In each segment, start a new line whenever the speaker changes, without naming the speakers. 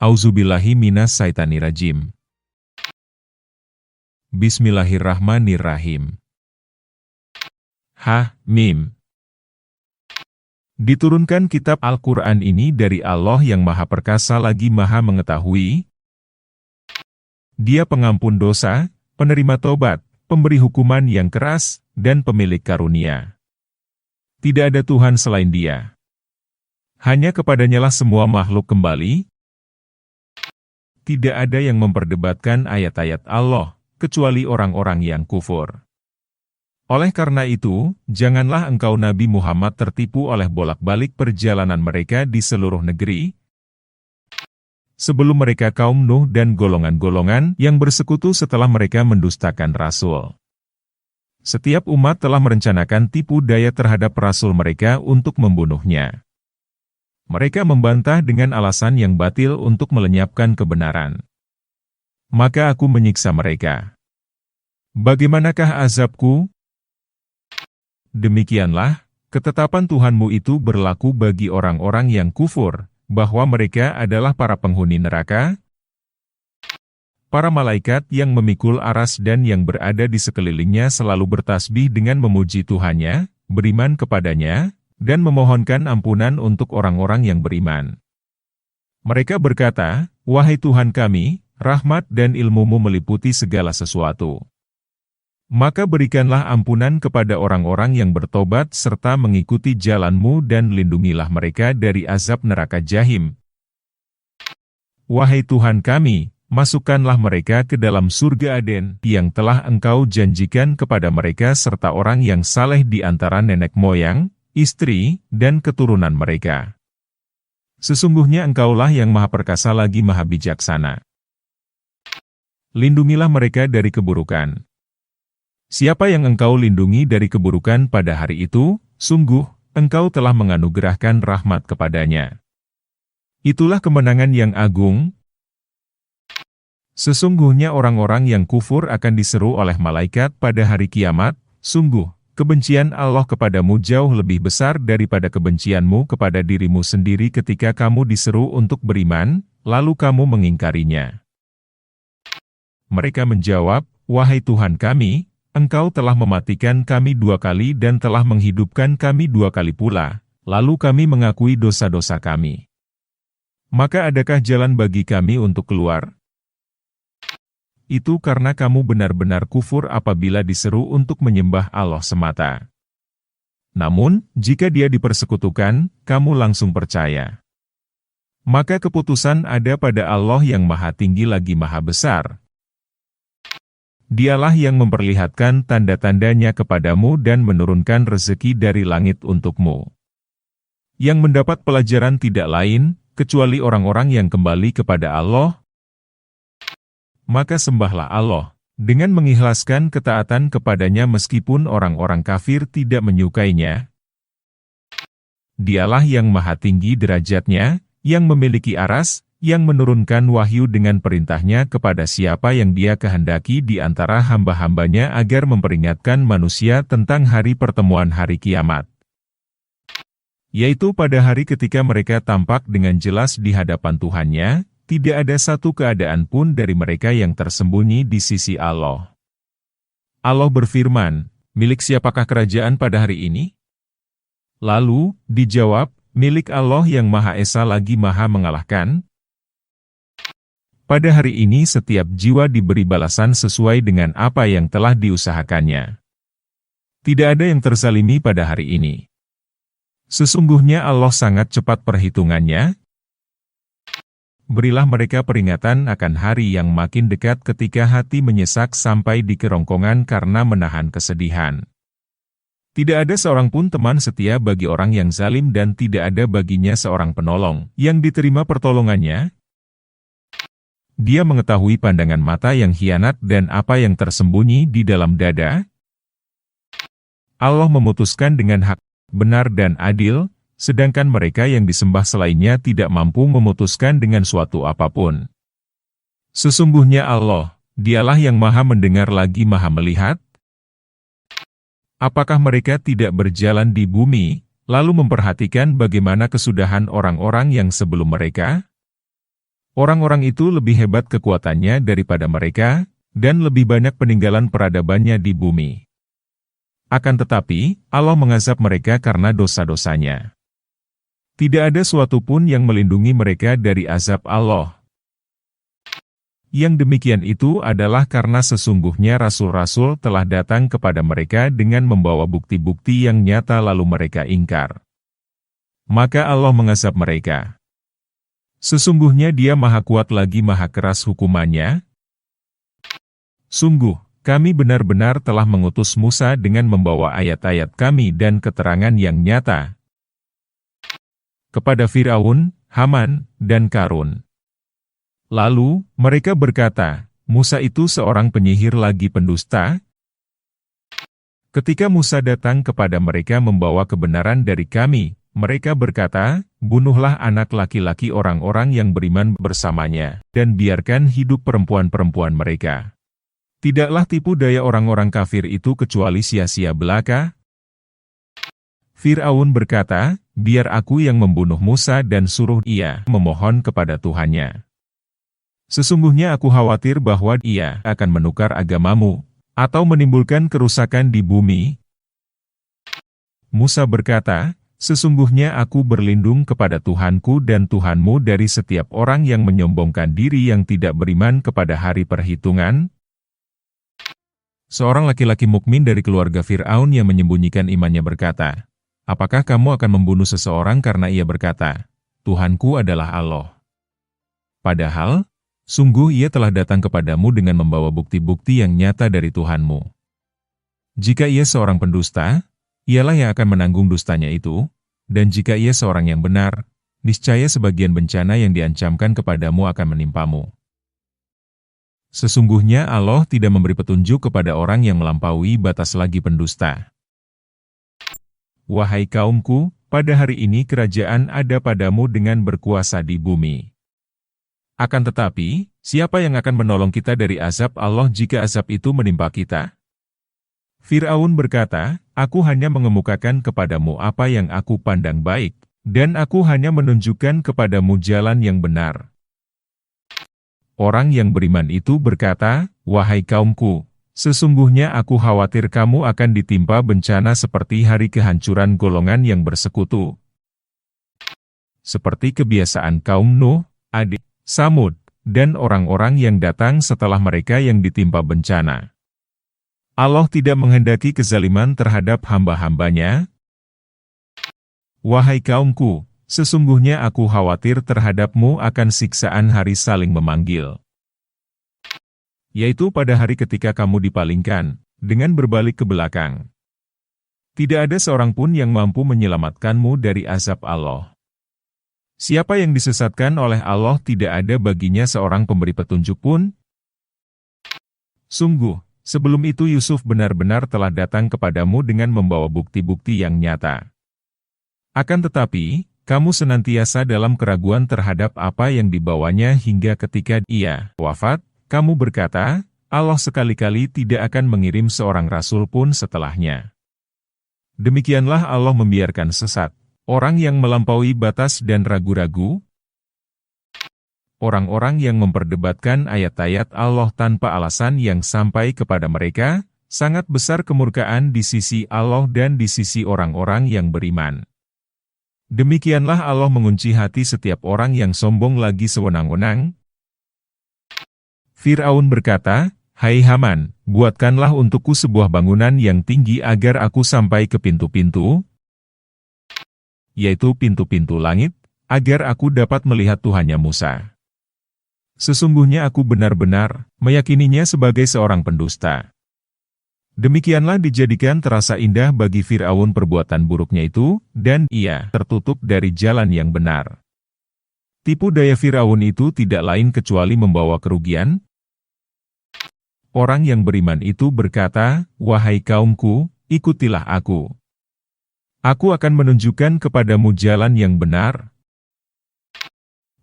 Auzubillahi minas syaitanirrajim. Bismillahirrahmanirrahim. Mim. Diturunkan kitab Al-Quran ini dari Allah yang Maha Perkasa lagi Maha Mengetahui. Dia pengampun dosa, penerima tobat, pemberi hukuman yang keras, dan pemilik karunia. Tidak ada Tuhan selain Dia. Hanya kepadanyalah semua makhluk kembali. Tidak ada yang memperdebatkan ayat-ayat Allah, kecuali orang-orang yang kufur. Oleh karena itu, janganlah engkau Nabi Muhammad tertipu oleh bolak-balik perjalanan mereka di seluruh negeri, sebelum mereka kaum Nuh dan golongan-golongan yang bersekutu setelah mereka mendustakan Rasul. Setiap umat telah merencanakan tipu daya terhadap Rasul mereka untuk membunuhnya. Mereka membantah dengan alasan yang batil untuk melenyapkan kebenaran. Maka aku menyiksa mereka. Bagaimanakah azabku? Demikianlah, ketetapan Tuhanmu itu berlaku bagi orang-orang yang kufur, bahwa mereka adalah para penghuni neraka, para malaikat yang memikul aras dan yang berada di sekelilingnya selalu bertasbih dengan memuji Tuhannya, beriman kepadanya, dan memohonkan ampunan untuk orang-orang yang beriman. Mereka berkata, "Wahai Tuhan kami, rahmat dan ilmu-Mu meliputi segala sesuatu. Maka berikanlah ampunan kepada orang-orang yang bertobat serta mengikuti jalan-Mu dan lindungilah mereka dari azab neraka Jahim. Wahai Tuhan kami, masukkanlah mereka ke dalam surga Aden yang telah Engkau janjikan kepada mereka serta orang yang saleh di antara nenek moyang, istri, dan keturunan mereka. Sesungguhnya Engkaulah yang Maha Perkasa lagi Maha Bijaksana. Lindungilah mereka dari keburukan. Siapa yang Engkau lindungi dari keburukan pada hari itu, sungguh, Engkau telah menganugerahkan rahmat kepadanya. Itulah kemenangan yang agung. Sesungguhnya orang-orang yang kufur akan diseru oleh malaikat pada hari kiamat, sungguh, kebencian Allah kepadamu jauh lebih besar daripada kebencianmu kepada dirimu sendiri ketika kamu diseru untuk beriman, lalu kamu mengingkarinya. Mereka menjawab, "Wahai Tuhan kami, Engkau telah mematikan kami 2 kali dan telah menghidupkan kami 2 kali pula, lalu kami mengakui dosa-dosa kami. Maka adakah jalan bagi kami untuk keluar? Itu karena kamu benar-benar kufur apabila diseru untuk menyembah Allah semata. Namun, jika Dia dipersekutukan, kamu langsung percaya. Maka keputusan ada pada Allah yang Maha Tinggi lagi Maha Besar. Dialah yang memperlihatkan tanda-tandanya kepadamu dan menurunkan rezeki dari langit untukmu. Yang mendapat pelajaran tidak lain, kecuali orang-orang yang kembali kepada Allah. Maka sembahlah Allah, dengan mengikhlaskan ketaatan kepadanya meskipun orang-orang kafir tidak menyukainya. Dialah yang Maha Tinggi derajatnya, yang memiliki aras, yang menurunkan wahyu dengan perintahnya kepada siapa yang Dia kehendaki di antara hamba-hambanya agar memperingatkan manusia tentang hari pertemuan hari kiamat. Yaitu pada hari ketika mereka tampak dengan jelas di hadapan Tuhannya, tidak ada satu keadaan pun dari mereka yang tersembunyi di sisi Allah. Allah berfirman, "Milik siapakah kerajaan pada hari ini?" Lalu, dijawab, "Milik Allah yang Maha Esa lagi Maha Mengalahkan." Pada hari ini setiap jiwa diberi balasan sesuai dengan apa yang telah diusahakannya. Tidak ada yang terzalimi pada hari ini. Sesungguhnya Allah sangat cepat perhitungannya. Berilah mereka peringatan akan hari yang makin dekat ketika hati menyesak sampai di kerongkongan karena menahan kesedihan. Tidak ada seorang pun teman setia bagi orang yang zalim dan tidak ada baginya seorang penolong yang diterima pertolongannya. Dia mengetahui pandangan mata yang khianat dan apa yang tersembunyi di dalam dada. Allah memutuskan dengan hak, benar dan adil, sedangkan mereka yang disembah selainnya tidak mampu memutuskan dengan suatu apapun. Sesungguhnya Allah, Dialah yang Maha Mendengar lagi Maha Melihat. Apakah mereka tidak berjalan di bumi, lalu memperhatikan bagaimana kesudahan orang-orang yang sebelum mereka? Orang-orang itu lebih hebat kekuatannya daripada mereka, dan lebih banyak peninggalan peradabannya di bumi. Akan tetapi, Allah mengazab mereka karena dosa-dosanya. Tidak ada suatu pun yang melindungi mereka dari azab Allah. Yang demikian itu adalah karena sesungguhnya rasul-rasul telah datang kepada mereka dengan membawa bukti-bukti yang nyata lalu mereka ingkar. Maka Allah mengazab mereka. Sesungguhnya Dia maha kuat lagi maha keras hukumannya. Sungguh, kami benar-benar telah mengutus Musa dengan membawa ayat-ayat kami dan keterangan yang nyata kepada Firaun, Haman, dan Qarun. Lalu, mereka berkata, Musa itu seorang penyihir lagi pendusta. Ketika Musa datang kepada mereka membawa kebenaran dari kami, mereka berkata, bunuhlah anak laki-laki orang-orang yang beriman bersamanya, dan biarkan hidup perempuan-perempuan mereka. Tidaklah tipu daya orang-orang kafir itu kecuali sia-sia belaka. Firaun berkata, biar aku yang membunuh Musa dan suruh ia memohon kepada Tuhannya. Sesungguhnya aku khawatir bahwa ia akan menukar agamamu, atau menimbulkan kerusakan di bumi. Musa berkata, sesungguhnya aku berlindung kepada Tuhanku dan Tuhanmu dari setiap orang yang menyombongkan diri yang tidak beriman kepada hari perhitungan. Seorang laki-laki mukmin dari keluarga Fir'aun yang menyembunyikan imannya berkata, apakah kamu akan membunuh seseorang karena ia berkata, Tuhanku adalah Allah? Padahal, sungguh ia telah datang kepadamu dengan membawa bukti-bukti yang nyata dari Tuhanmu. Jika ia seorang pendusta, ialah yang akan menanggung dustanya itu, dan jika ia seorang yang benar, niscaya sebagian bencana yang diancamkan kepadamu akan menimpamu. Sesungguhnya Allah tidak memberi petunjuk kepada orang yang melampaui batas lagi pendusta. Wahai kaumku, pada hari ini kerajaan ada padamu dengan berkuasa di bumi. Akan tetapi, siapa yang akan menolong kita dari azab Allah jika azab itu menimpa kita? Fir'aun berkata, aku hanya mengemukakan kepadamu apa yang aku pandang baik, dan aku hanya menunjukkan kepadamu jalan yang benar. Orang yang beriman itu berkata, wahai kaumku, sesungguhnya aku khawatir kamu akan ditimpa bencana seperti hari kehancuran golongan yang bersekutu. Seperti kebiasaan kaum Nuh, Ad, Samud, dan orang-orang yang datang setelah mereka yang ditimpa bencana. Allah tidak menghendaki kezaliman terhadap hamba-hambanya. Wahai kaumku, sesungguhnya aku khawatir terhadapmu akan siksaan hari saling memanggil. Yaitu pada hari ketika kamu dipalingkan, dengan berbalik ke belakang. Tidak ada seorang pun yang mampu menyelamatkanmu dari azab Allah. Siapa yang disesatkan oleh Allah tidak ada baginya seorang pemberi petunjuk pun. Sungguh, sebelum itu Yusuf benar-benar telah datang kepadamu dengan membawa bukti-bukti yang nyata. Akan tetapi, kamu senantiasa dalam keraguan terhadap apa yang dibawanya hingga ketika ia wafat, kamu berkata, Allah sekali-kali tidak akan mengirim seorang rasul pun setelahnya. Demikianlah Allah membiarkan sesat orang yang melampaui batas dan ragu-ragu, orang-orang yang memperdebatkan ayat-ayat Allah tanpa alasan yang sampai kepada mereka, sangat besar kemurkaan di sisi Allah dan di sisi orang-orang yang beriman. Demikianlah Allah mengunci hati setiap orang yang sombong lagi sewenang-wenang. Fir'aun berkata, hai Haman, buatkanlah untukku sebuah bangunan yang tinggi agar aku sampai ke pintu-pintu, yaitu pintu-pintu langit, agar aku dapat melihat Tuhannya Musa. Sesungguhnya aku benar-benar meyakininya sebagai seorang pendusta. Demikianlah dijadikan terasa indah bagi Fir'aun perbuatan buruknya itu, dan ia tertutup dari jalan yang benar. Tipu daya Fir'aun itu tidak lain kecuali membawa kerugian. Orang yang beriman itu berkata, wahai kaumku, ikutilah aku. Aku akan menunjukkan kepadamu jalan yang benar.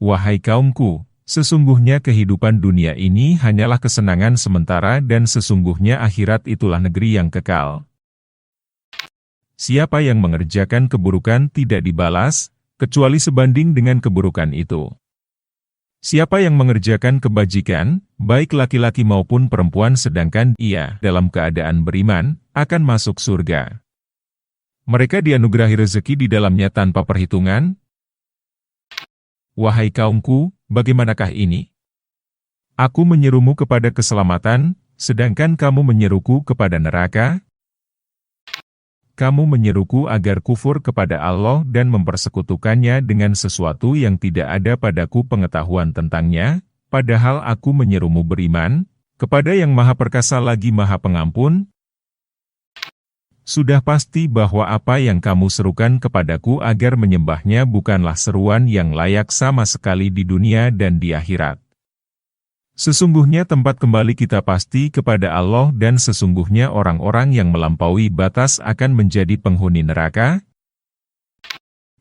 Wahai kaumku, sesungguhnya kehidupan dunia ini hanyalah kesenangan sementara dan sesungguhnya akhirat itulah negeri yang kekal. Siapa yang mengerjakan keburukan tidak dibalas, kecuali sebanding dengan keburukan itu. Siapa yang mengerjakan kebajikan, baik laki-laki maupun perempuan sedangkan ia dalam keadaan beriman, akan masuk surga. Mereka dianugerahi rezeki di dalamnya tanpa perhitungan. Wahai kaumku, bagaimanakah ini? Aku menyerumu kepada keselamatan, sedangkan kamu menyeruku kepada neraka. Kamu menyeruku agar kufur kepada Allah dan mempersekutukannya dengan sesuatu yang tidak ada padaku pengetahuan tentangnya, padahal aku menyerumu beriman, kepada yang Maha Perkasa lagi Maha Pengampun. Sudah pasti bahwa apa yang kamu serukan kepadaku agar menyembahnya bukanlah seruan yang layak sama sekali di dunia dan di akhirat. Sesungguhnya tempat kembali kita pasti kepada Allah dan sesungguhnya orang-orang yang melampaui batas akan menjadi penghuni neraka.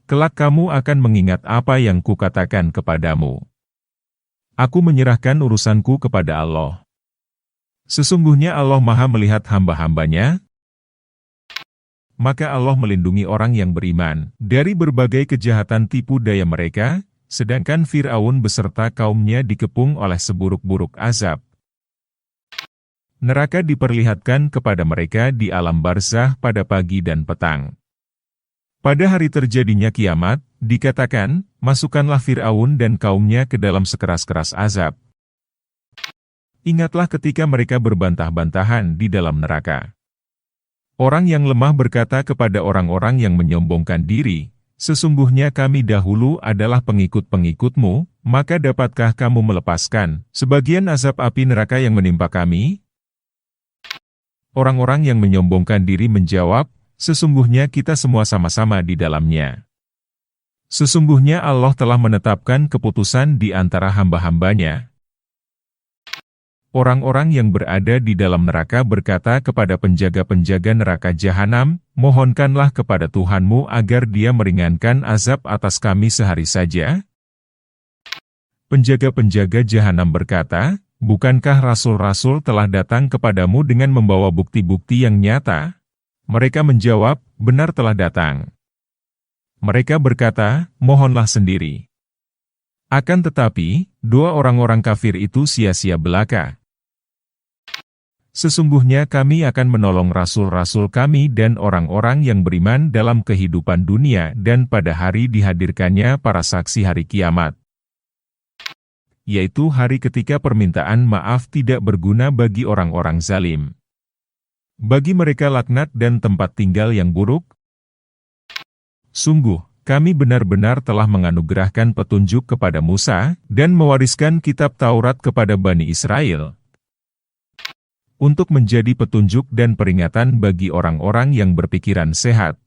Kelak kamu akan mengingat apa yang kukatakan kepadamu. Aku menyerahkan urusanku kepada Allah. Sesungguhnya Allah Maha melihat hamba-hambanya. Maka Allah melindungi orang yang beriman dari berbagai kejahatan tipu daya mereka, sedangkan Fir'aun beserta kaumnya dikepung oleh seburuk-buruk azab. Neraka diperlihatkan kepada mereka di alam barzah pada pagi dan petang. Pada hari terjadinya kiamat, dikatakan, masukkanlah Fir'aun dan kaumnya ke dalam sekeras-keras azab. Ingatlah ketika mereka berbantah-bantahan di dalam neraka. Orang yang lemah berkata kepada orang-orang yang menyombongkan diri, sesungguhnya kami dahulu adalah pengikut-pengikutmu, maka dapatkah kamu melepaskan sebagian azab api neraka yang menimpa kami? Orang-orang yang menyombongkan diri menjawab, sesungguhnya kita semua sama-sama di dalamnya. Sesungguhnya Allah telah menetapkan keputusan di antara hamba-hambanya. Orang-orang yang berada di dalam neraka berkata kepada penjaga-penjaga neraka jahanam, mohonkanlah kepada Tuhanmu agar dia meringankan azab atas kami sehari saja. Penjaga-penjaga jahanam berkata, bukankah rasul-rasul telah datang kepadamu dengan membawa bukti-bukti yang nyata? Mereka menjawab, benar telah datang. Mereka berkata, mohonlah sendiri. Akan tetapi, dua orang-orang kafir itu sia-sia belaka. Sesungguhnya kami akan menolong rasul-rasul kami dan orang-orang yang beriman dalam kehidupan dunia dan pada hari dihadirkannya para saksi hari kiamat. Yaitu hari ketika permintaan maaf tidak berguna bagi orang-orang zalim. Bagi mereka laknat dan tempat tinggal yang buruk. Sungguh, kami benar-benar telah menganugerahkan petunjuk kepada Musa dan mewariskan kitab Taurat kepada Bani Israel, untuk menjadi petunjuk dan peringatan bagi orang-orang yang berpikiran sehat.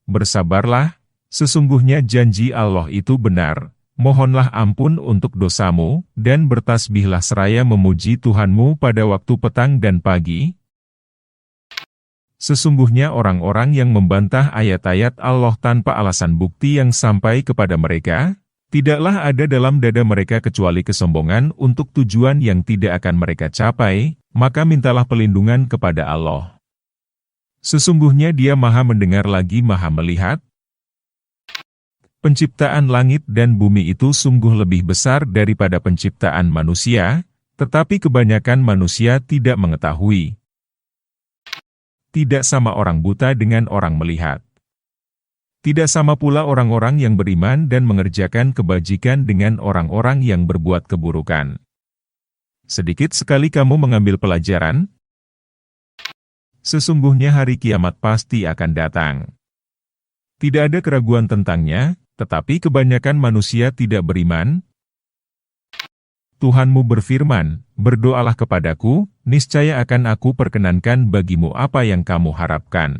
Bersabarlah, sesungguhnya janji Allah itu benar, mohonlah ampun untuk dosamu, dan bertasbihlah seraya memuji Tuhanmu pada waktu petang dan pagi. Sesungguhnya orang-orang yang membantah ayat-ayat Allah tanpa alasan bukti yang sampai kepada mereka, tidaklah ada dalam dada mereka kecuali kesombongan untuk tujuan yang tidak akan mereka capai, maka mintalah pelindungan kepada Allah. Sesungguhnya Dia Maha mendengar lagi Maha melihat. Penciptaan langit dan bumi itu sungguh lebih besar daripada penciptaan manusia, tetapi kebanyakan manusia tidak mengetahui. Tidak sama orang buta dengan orang melihat. Tidak sama pula orang-orang yang beriman dan mengerjakan kebajikan dengan orang-orang yang berbuat keburukan. Sedikit sekali kamu mengambil pelajaran. Sesungguhnya hari kiamat pasti akan datang. Tidak ada keraguan tentangnya, tetapi kebanyakan manusia tidak beriman. Tuhanmu berfirman, berdoalah kepadaku, niscaya akan aku perkenankan bagimu apa yang kamu harapkan.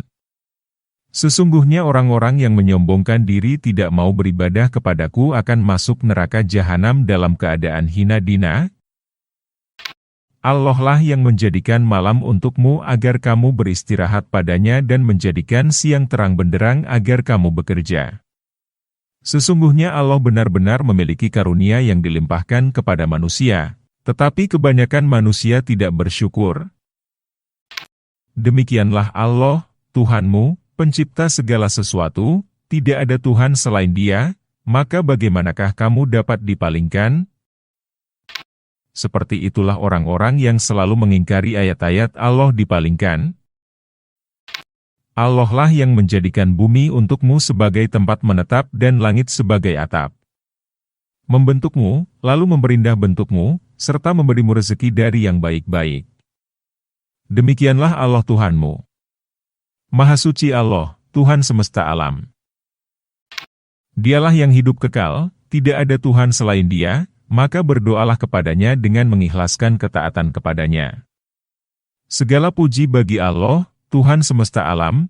Sesungguhnya orang-orang yang menyombongkan diri tidak mau beribadah kepadaku akan masuk neraka jahanam dalam keadaan hina dina. Allah lah yang menjadikan malam untukmu agar kamu beristirahat padanya dan menjadikan siang terang benderang agar kamu bekerja. Sesungguhnya Allah benar-benar memiliki karunia yang dilimpahkan kepada manusia, tetapi kebanyakan manusia tidak bersyukur. Demikianlah Allah, Tuhanmu, Pencipta segala sesuatu, tidak ada Tuhan selain Dia, maka bagaimanakah kamu dapat dipalingkan? Seperti itulah orang-orang yang selalu mengingkari ayat-ayat Allah dipalingkan. Allah lah yang menjadikan bumi untukmu sebagai tempat menetap dan langit sebagai atap. Membentukmu, lalu memperindah bentukmu, serta memberimu rezeki dari yang baik-baik. Demikianlah Allah Tuhanmu. Maha suci Allah, Tuhan semesta alam. Dialah yang hidup kekal, tidak ada Tuhan selain Dia, maka berdoalah kepadanya dengan mengikhlaskan ketaatan kepadanya. Segala puji bagi Allah, Tuhan semesta alam.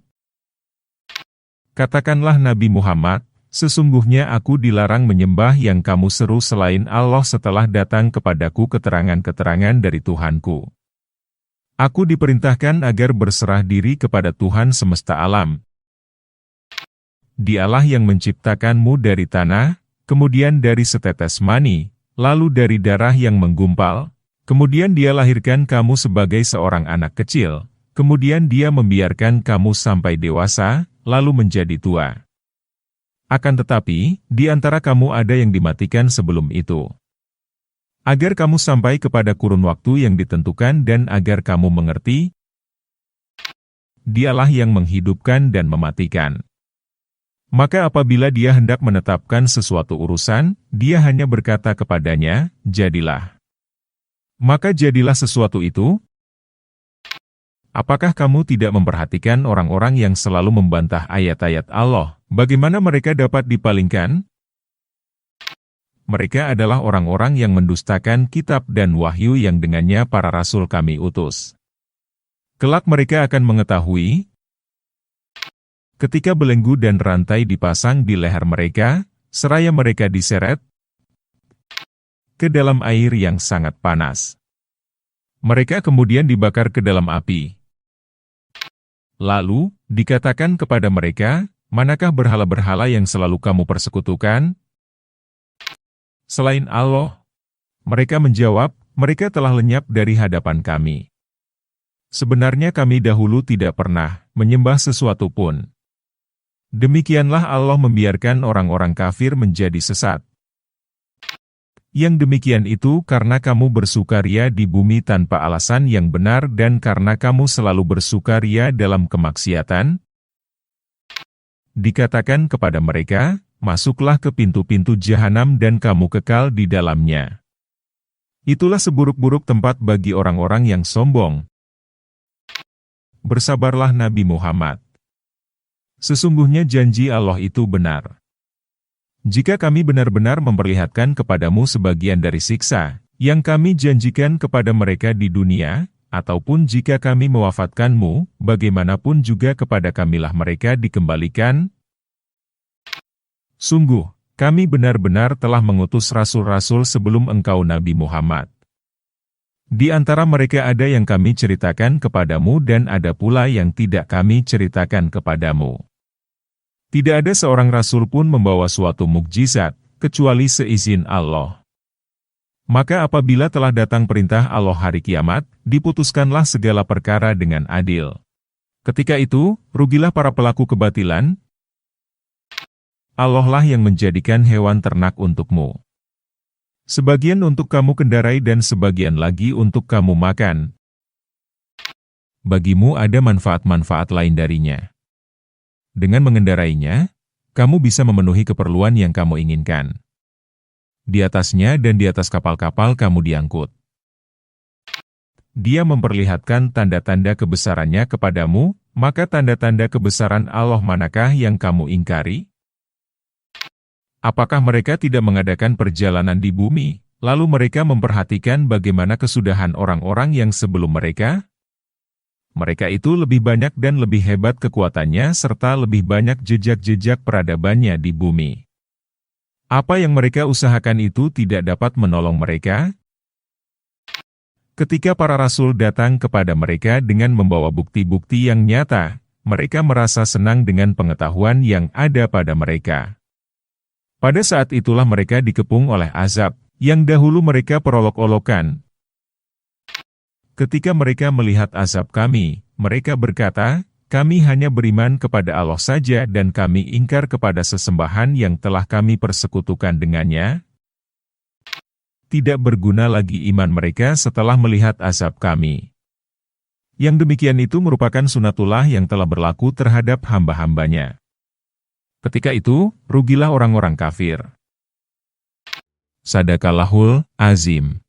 Katakanlah Nabi Muhammad, sesungguhnya aku dilarang menyembah yang kamu seru selain Allah setelah datang kepadaku keterangan-keterangan dari Tuhanku. Aku diperintahkan agar berserah diri kepada Tuhan semesta alam. Dialah yang menciptakanmu dari tanah, kemudian dari setetes mani, lalu dari darah yang menggumpal, kemudian Dia lahirkan kamu sebagai seorang anak kecil, kemudian Dia membiarkan kamu sampai dewasa, lalu menjadi tua. Akan tetapi, di antara kamu ada yang dimatikan sebelum itu. Agar kamu sampai kepada kurun waktu yang ditentukan dan agar kamu mengerti, Dialah yang menghidupkan dan mematikan. Maka apabila Dia hendak menetapkan sesuatu urusan, Dia hanya berkata kepadanya, jadilah. Maka jadilah sesuatu itu. Apakah kamu tidak memperhatikan orang-orang yang selalu membantah ayat-ayat Allah, bagaimana mereka dapat dipalingkan? Mereka adalah orang-orang yang mendustakan kitab dan wahyu yang dengannya para rasul kami utus. Kelak mereka akan mengetahui, ketika belenggu dan rantai dipasang di leher mereka, seraya mereka diseret ke dalam air yang sangat panas. Mereka kemudian dibakar ke dalam api. Lalu, dikatakan kepada mereka, manakah berhala-berhala yang selalu kamu persekutukan? Selain Allah. Mereka menjawab, mereka telah lenyap dari hadapan kami. Sebenarnya kami dahulu tidak pernah menyembah sesuatu pun. Demikianlah Allah membiarkan orang-orang kafir menjadi sesat. Yang demikian itu karena kamu bersukaria di bumi tanpa alasan yang benar dan karena kamu selalu bersukaria dalam kemaksiatan. Dikatakan kepada mereka, masuklah ke pintu-pintu jahanam dan kamu kekal di dalamnya. Itulah seburuk-buruk tempat bagi orang-orang yang sombong. Bersabarlah Nabi Muhammad. Sesungguhnya janji Allah itu benar. Jika kami benar-benar memperlihatkan kepadamu sebagian dari siksa, yang kami janjikan kepada mereka di dunia, ataupun jika kami mewafatkanmu, bagaimanapun juga kepada kamilah mereka dikembalikan. Sungguh, kami benar-benar telah mengutus rasul-rasul sebelum engkau Nabi Muhammad. Di antara mereka ada yang kami ceritakan kepadamu dan ada pula yang tidak kami ceritakan kepadamu. Tidak ada seorang rasul pun membawa suatu mukjizat, kecuali seizin Allah. Maka apabila telah datang perintah Allah hari kiamat, diputuskanlah segala perkara dengan adil. Ketika itu, rugilah para pelaku kebatilan. Allah lah yang menjadikan hewan ternak untukmu. Sebagian untuk kamu kendarai dan sebagian lagi untuk kamu makan. Bagimu ada manfaat-manfaat lain darinya. Dengan mengendarainya, kamu bisa memenuhi keperluan yang kamu inginkan. Di atasnya dan di atas kapal-kapal kamu diangkut. Dia memperlihatkan tanda-tanda kebesarannya kepadamu, maka tanda-tanda kebesaran Allah manakah yang kamu ingkari? Apakah mereka tidak mengadakan perjalanan di bumi, lalu mereka memperhatikan bagaimana kesudahan orang-orang yang sebelum mereka? Mereka itu lebih banyak dan lebih hebat kekuatannya serta lebih banyak jejak-jejak peradabannya di bumi. Apa yang mereka usahakan itu tidak dapat menolong mereka? Ketika para rasul datang kepada mereka dengan membawa bukti-bukti yang nyata, mereka merasa senang dengan pengetahuan yang ada pada mereka. Pada saat itulah mereka dikepung oleh azab, yang dahulu mereka perolok-olokan. Ketika mereka melihat azab kami, mereka berkata, Kami hanya beriman kepada Allah saja dan kami ingkar kepada sesembahan yang telah kami persekutukan dengannya. Tidak berguna lagi iman mereka setelah melihat azab kami. Yang demikian itu merupakan sunatullah yang telah berlaku terhadap hamba-hambanya. Ketika itu, rugilah orang-orang kafir. Sadaqallahul Azim.